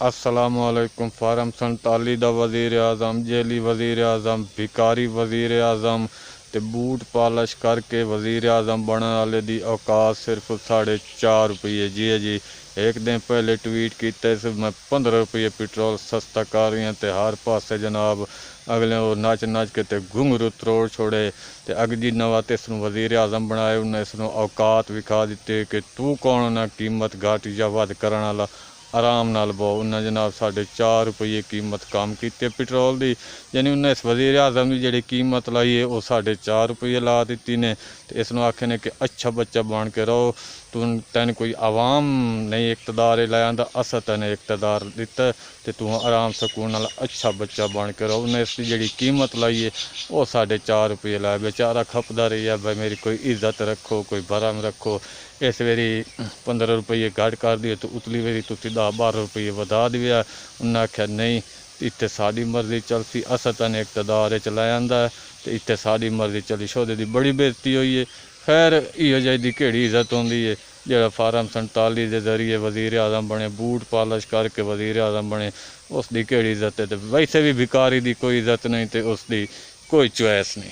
अस्सलामुअलैकुम। फारम 47 दा वज़ीर आज़म, जेली वज़ीर आज़म, भिकारी वज़ीर आज़म ते बूट पालिश करके वज़ीर आज़म बनने वाले दी औकात सिर्फ 4.5 रुपये। जी जी, एक दिन पहले ट्वीट किया मैं 15 रुपये पेट्रोल सस्ता कर रही ते हर पासे जनाब अगले वो नच नच के ते घुंघरू त्रोड़ छोड़े ते अगली नवा ते इसनूं वज़ीर आज़म बनाए। उन्हें इसनूं औकात विखा दी कि तू कौन ना कीमत घट या वध करने वाला। आराम नाल बो। उन्हें जनाब 4.5 रुपये कीमत कम की पेट्रोल की, यानी उन्हें इस वज़ीर आज़म की जी कीमत लाई है वह 4.5 रुपये ला दी ने। तो इसनों आखे ने कि अच्छा बच्चा बन के रहो, तैन कोई आवाम नहीं इकतदार लै आंदा, अस तेन इकतदार दिता तो तू आराम सुकून नाल अच्छा बच्चा बन के रहो। उन्हें इसकी जी कीमत लाई है वह 4.5 रुपये लाए। बेचारा खपदा रही है भाई मेरी कोई इज्जत रखो, कोई भरम रखो। इस वेरी 15 रुपये घट कर दिए तो उतली वेरी तुसी 10-12 रुपये वधा दिया। उन्हें आख्या नहीं, इतने साड़ी मर्जी चलती, अस तेन इकतदार च लै आंदा तो इतने साड़ी मर्जी चली। शोदे की बड़ी बेइज्जती हुई है। खैर इहो जी केड़ी इज्जत होंदी है जो फारम 47 के जरिए वज़ीर आज़म बने, बूट पालिश करके वज़ीर आज़म बने, उसकी केड़ी इज्जत है। तो वैसे भी भिकारी की कोई इज्जत नहीं तो उसकी कोई चॉइस नहीं।